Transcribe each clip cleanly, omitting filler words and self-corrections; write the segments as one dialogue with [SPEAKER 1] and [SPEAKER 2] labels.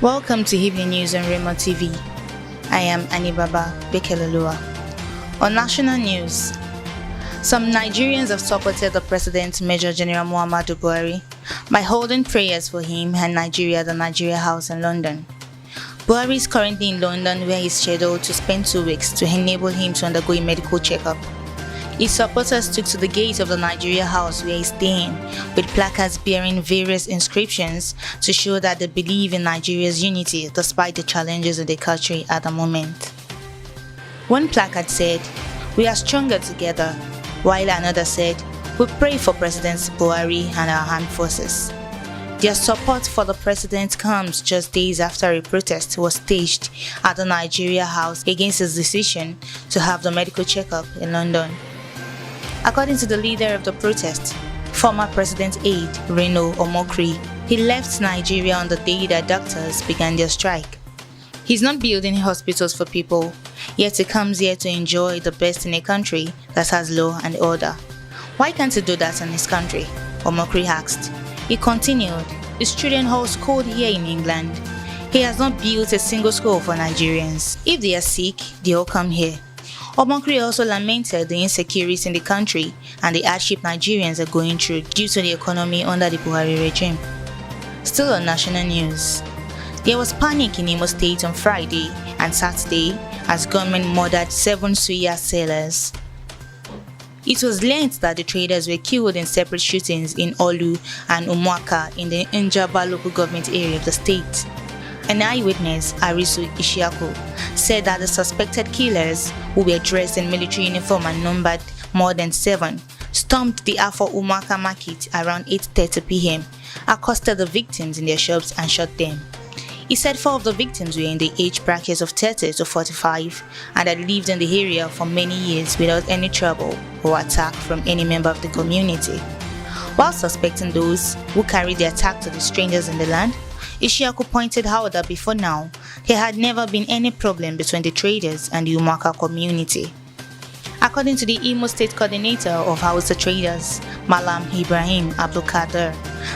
[SPEAKER 1] Welcome to Evening News on Remo TV. I am Anibaba Bekelelua. On national news, some Nigerians have supported the President Major General Muhammadu Buhari by holding prayers for him and Nigeria at the Nigeria House in London. Buhari is currently in London, where he is scheduled to spend 2 weeks to enable him to undergo a medical checkup. His supporters took to the gate of the Nigeria House, where he is staying, with placards bearing various inscriptions to show that they believe in Nigeria's unity despite the challenges in the country at the moment. One placard said, "We are stronger together," while another said, "We pray for President Buhari and our armed forces." Their support for the president comes just days after a protest was staged at the Nigeria House against his decision to have the medical checkup in London. According to the leader of the protest, former President aide Reno Omokri, he left Nigeria on the day that doctors began their strike. He's not building hospitals for people, yet he comes here to enjoy the best in a country that has law and order. Why can't he do that in his country? Omokri asked. He continued, his children all schooled here in England. He has not built a single school for Nigerians. If they are sick, they all come here. Omokri also lamented the insecurity in the country and the hardship Nigerians are going through due to the economy under the Buhari regime. Still on national news, there was panic in Imo State on Friday and Saturday as gunmen murdered 7 suya sellers. It was learnt that the traders were killed in separate shootings in Olu and Umuaka in the Njaba local government area of the state. An eyewitness, Arisu Ishiaku, said that the suspected killers, who were dressed in military uniform and numbered more than 7, stormed the Afo Umuaka market around 8:30 p.m., accosted the victims in their shops and shot them. He said 4 of the victims were in the age bracket of 30 to 45 and had lived in the area for many years without any trouble or attack from any member of the community. While suspecting those who carried the attack to the strangers in the land, Ishiaku pointed out that before now, there had never been any problem between the traders and the Umuaka community. According to the Imo State coordinator of Hausa traders, Malam Ibrahim Abdulkader,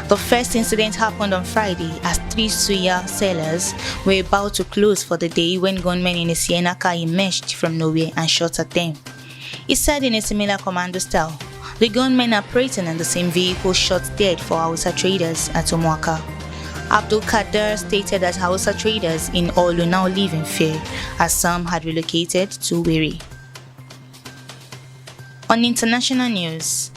[SPEAKER 1] the first incident happened on Friday as 3 suya sellers were about to close for the day when gunmen in a Sienna car emerged from nowhere and shot at them. He said in a similar commando style, the gunmen operating in the same vehicle shot dead for Hausa traders at Umuaka. Abdul Kader stated that Hausa traders in Olu now live in fear as some had relocated to Wiri. On international news,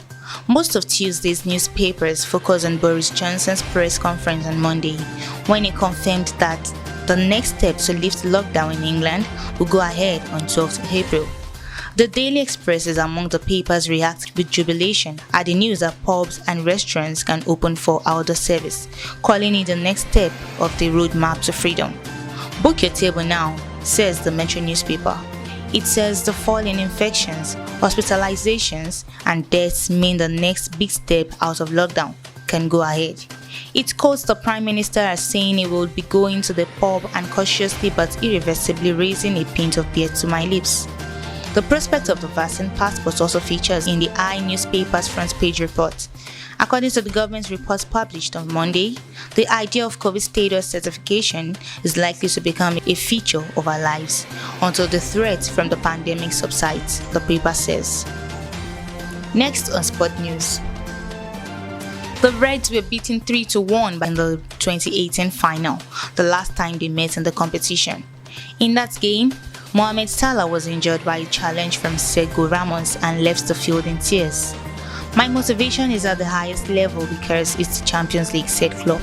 [SPEAKER 1] most of Tuesday's newspapers focused on Boris Johnson's press conference on Monday when he confirmed that the next step to lift lockdown in England will go ahead on 12th April. The Daily Express is among the papers react with jubilation at the news that pubs and restaurants can open for outdoor service, calling it the next step of the roadmap to freedom. Book your table now, says the Metro newspaper. It says the fall in infections, hospitalizations, and deaths mean the next big step out of lockdown can go ahead. It quotes the Prime Minister as saying he will be going to the pub and cautiously but irreversibly raising a pint of beer to my lips. The prospect of the vaccine passport also features in the I newspaper's front page report. According to the government's report published on Monday, the idea of COVID status certification is likely to become a feature of our lives until the threat from the pandemic subsides, the paper says. Next on sport news. The Reds were beaten 3-1 in the 2018 final, the last time they met in the competition. In that game, Mohamed Salah was injured by a challenge from Sergio Ramos and left the field in tears. My motivation is at the highest level because it's the Champions League, said Klopp.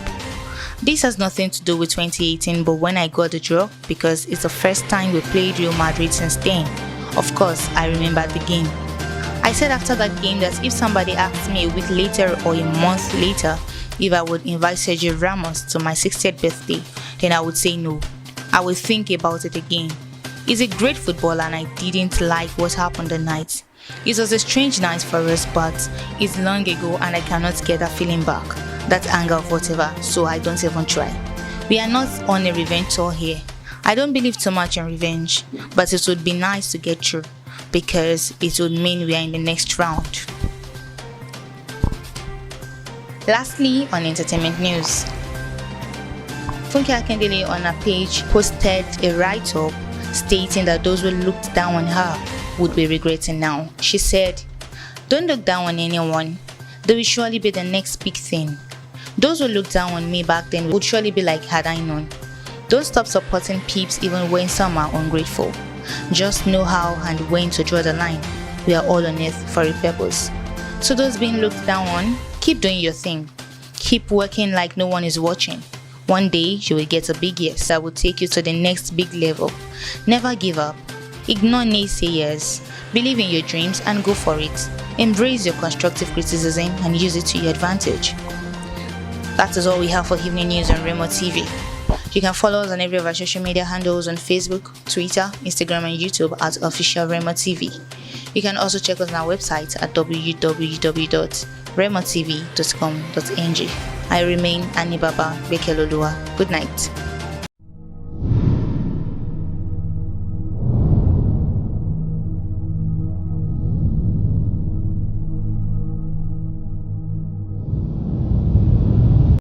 [SPEAKER 1] This has nothing to do with 2018, but when I got the draw, because it's the first time we played Real Madrid since then, of course I remembered the game. I said after that game that if somebody asked me a week later or a month later if I would invite Sergio Ramos to my 60th birthday, then I would say no. I would think about it again. He's a great footballer and I didn't like what happened that night. It was a strange night for us, but it's long ago and I cannot get that feeling back, that anger of whatever, so I don't even try. We are not on a revenge tour here. I don't believe too much in revenge, but it would be nice to get through because it would mean we are in the next round. Lastly, on entertainment news. Funke Akindele on her page posted a write-up stating that those who looked down on her would be regretting now. She said, "Don't look down on anyone. They will surely be the next big thing. Those who looked down on me back then would surely be like had I known. Don't stop supporting peeps even when some are ungrateful. Just know how and when to draw the line. We are all on earth for a purpose. So those being looked down on, keep doing your thing. Keep working like no one is watching. One day you will get a big yes that will take you to the next big level. Never give up. Ignore naysayers. Believe in your dreams and go for it. Embrace your constructive criticism and use it to your advantage." That is all we have for evening news on Remo TV. You can follow us on every of our social media handles on Facebook, Twitter, Instagram, and YouTube at Official Remo TV. You can also check us on our website at www.remotv.com.ng. I remain Anibaba Bekelolua. Good night.